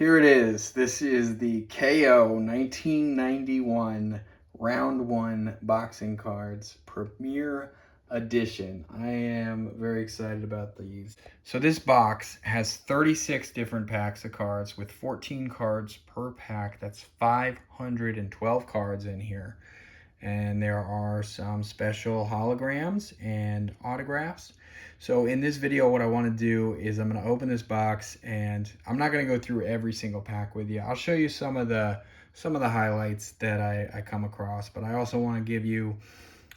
Here it is. This is the KO 1991 Round 1 Boxing Cards Premier Edition. I am very excited about these. So this box has 36 different packs of cards with 14 cards per pack. That's 512 cards in here. And there are some special holograms and autographs. So in this video, what I want to do is I'm going to open this box, and I'm not going to go through every single pack with you. I'll show you some of the highlights that I come across, but I also want to give you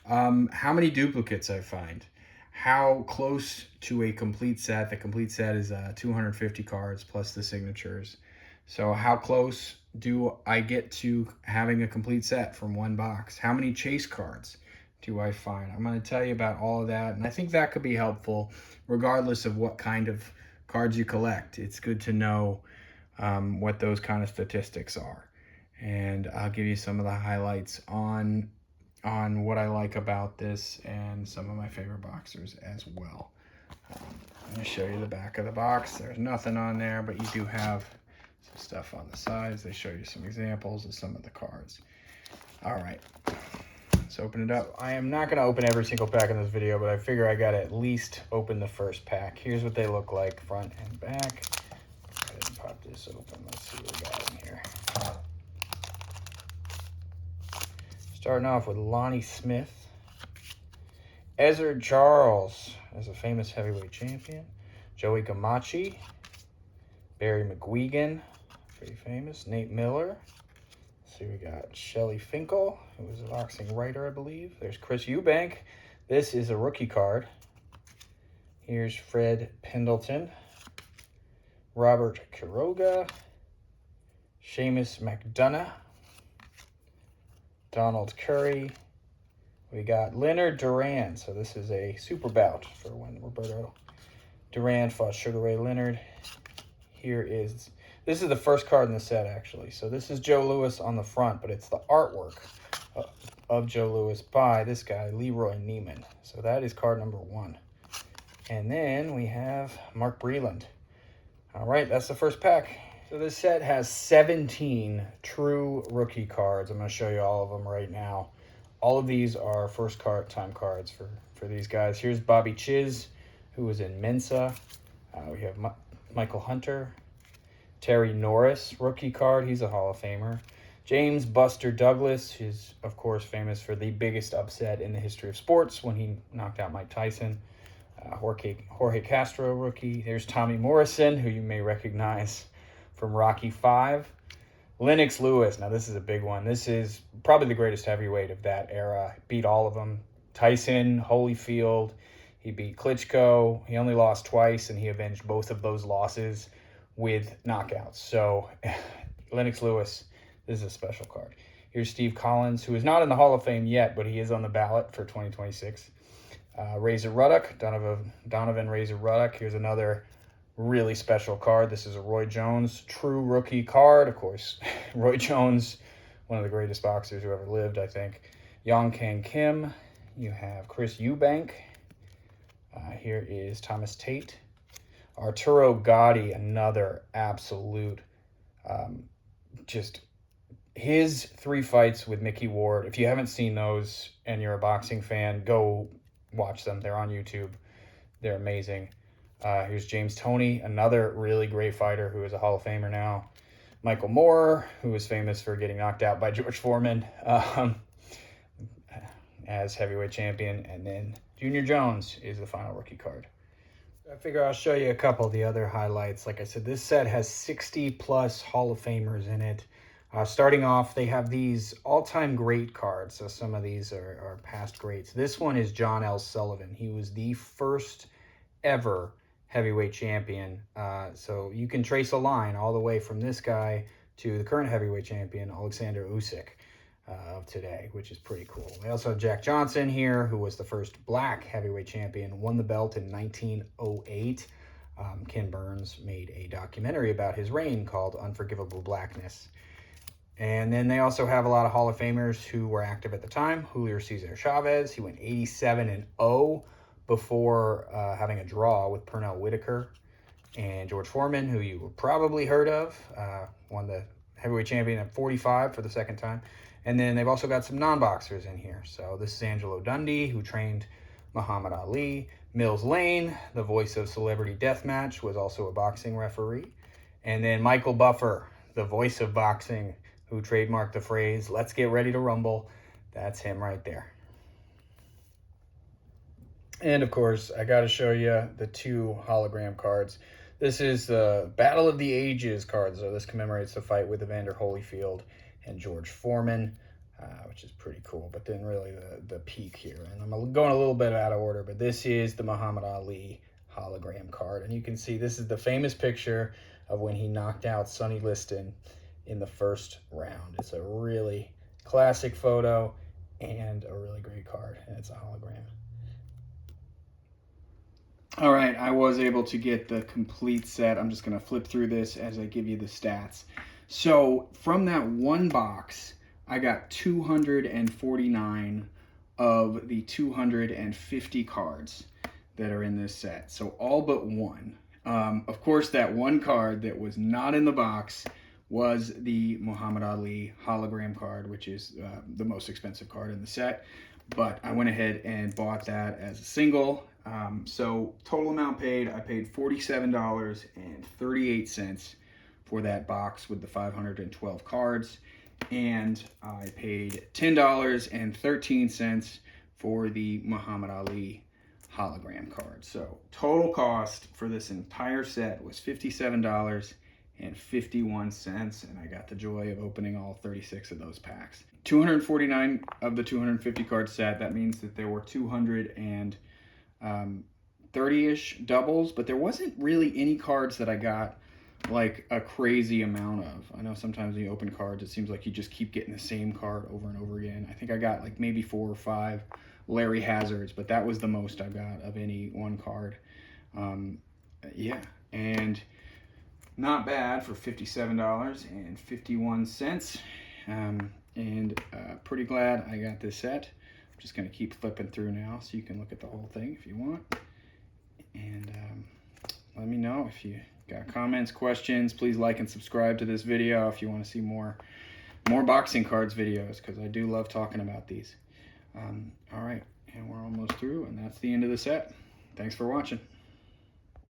how many duplicates I find, how close to a complete set. The complete set is 250 cards plus the signatures. So how close do I get to having a complete set from one box? How many chase cards do I find? I'm going to tell you about all of that, and I think that could be helpful regardless of what kind of cards you collect. It's good to know what those kind of statistics are, and I'll give you some of the highlights on what I like about this and some of my favorite boxers as well. I'm going to show you the back of the box. There's nothing on there, but you do have some stuff on the sides. They show you some examples of some of the cards. All right, let's open it up. I am not going to open every single pack in this video, but I figure I got to at least open the first pack. Here's what they look like front and back. Go ahead and pop this open. Let's see what we got in here. Starting off with Lonnie Smith. Ezzard Charles as a famous heavyweight champion. Joey Gamache. Barry McGuigan, pretty famous. Nate Miller. Let's see, we got Shelly Finkel, who was a boxing writer, I believe. There's Chris Eubank. This is a rookie card. Here's Fred Pendleton. Robert Quiroga. Seamus McDonough. Donald Curry. We got Leonard Duran. So this is a super bout for when Roberto Duran fought Sugar Ray Leonard. This is the first card in the set, actually. So this is Joe Louis on the front, but it's the artwork of Joe Louis by this guy, Leroy Neiman. So that is card number 1. And then we have Mark Breland. All right, that's the first pack. So this set has 17 true rookie cards. I'm going to show you all of them right now. All of these are first time cards for these guys. Here's Bobby Chiz, who was in Mensa. We have Michael Hunter. Terry Norris, rookie card. He's a Hall of Famer. James Buster Douglas, who's, of course, famous for the biggest upset in the history of sports when he knocked out Mike Tyson. Jorge Castro, rookie. There's Tommy Morrison, who you may recognize from Rocky V. Lennox Lewis. Now, this is a big one. This is probably the greatest heavyweight of that era. Beat all of them. Tyson, Holyfield. He beat Klitschko. He only lost twice, and he avenged both of those losses with knockouts. So Lennox Lewis, this is a special card. Here's Steve Collins, who is not in the Hall of Fame yet, but he is on the ballot for 2026. Razor Ruddock, Donovan Razor Ruddock. Here's another really special card. This is a Roy Jones true rookie card. Of course, Roy Jones, one of the greatest boxers who ever lived, I think. Yong Kang Kim. You have Chris Eubank. Here is Thomas Tate. Arturo Gatti, another absolute, just his 3 fights with Mickey Ward. If you haven't seen those and you're a boxing fan, go watch them. They're on YouTube. They're amazing. Here's James Toney, another really great fighter who is a Hall of Famer now. Michael Moore, who is famous for getting knocked out by George Foreman as heavyweight champion. And then Junior Jones is the final rookie card. I figure I'll show you a couple of the other highlights. Like I said, this set has 60 plus Hall of Famers in it. Starting off, they have these all-time great cards. So some of these are past greats. This one is John L. Sullivan. He was the first ever heavyweight champion. So you can trace a line all the way from this guy to the current heavyweight champion, Alexander Usyk, of today, which is pretty cool. They also have Jack Johnson here, who was the first black heavyweight champion, won the belt in 1908. Ken Burns made a documentary about his reign called Unforgivable Blackness. And then they also have a lot of Hall of Famers who were active at the time. Julio Cesar Chavez, he went 87-0 before having a draw with Pernell Whitaker. And George Foreman, who you probably heard of, won the heavyweight champion at 45 for the second time. And then they've also got some non-boxers in here. So this is Angelo Dundee, who trained Muhammad Ali. Mills Lane, the voice of Celebrity Deathmatch, was also a boxing referee. And then Michael Buffer, the voice of boxing, who trademarked the phrase, "Let's get ready to rumble." That's him right there. And of course, I got to show you the 2 hologram cards. This is the Battle of the Ages card. So this commemorates the fight with Evander Holyfield and George Foreman, which is pretty cool. But then really the peak here. And I'm going a little bit out of order, but this is the Muhammad Ali hologram card. And you can see this is the famous picture of when he knocked out Sonny Liston in the first round. It's a really classic photo and a really great card. And it's a hologram. All right, I was able to get the complete set. I'm just going to flip through this as I give you the stats. So from that one box, I got 249 of the 250 cards that are in this set. So all but one. Of course, that one card that was not in the box was the Muhammad Ali hologram card, which is the most expensive card in the set. But I went ahead and bought that as a single. So total amount paid, I paid $47.38 for that box with the 512 cards. And I paid $10.13 for the Muhammad Ali hologram card. So total cost for this entire set was $57.51, and I got the joy of opening all 36 of those packs. 249 of the 250 card set. That means that there were 230-ish doubles, but there wasn't really any cards that I got like a crazy amount of. I know sometimes when you open cards, it seems like you just keep getting the same card over and over again. I think I got like maybe 4 or 5 Larry Hazards, but that was the most I got of any one card. Yeah, and not bad for $57.51. And pretty glad I got this set. I'm just going to keep flipping through now so you can look at the whole thing if you want. And let me know if you got comments, questions. Please like and subscribe to this video if you want to see more boxing cards videos, because I do love talking about these. All right, and we're almost through, and that's the end of the set. Thanks for watching.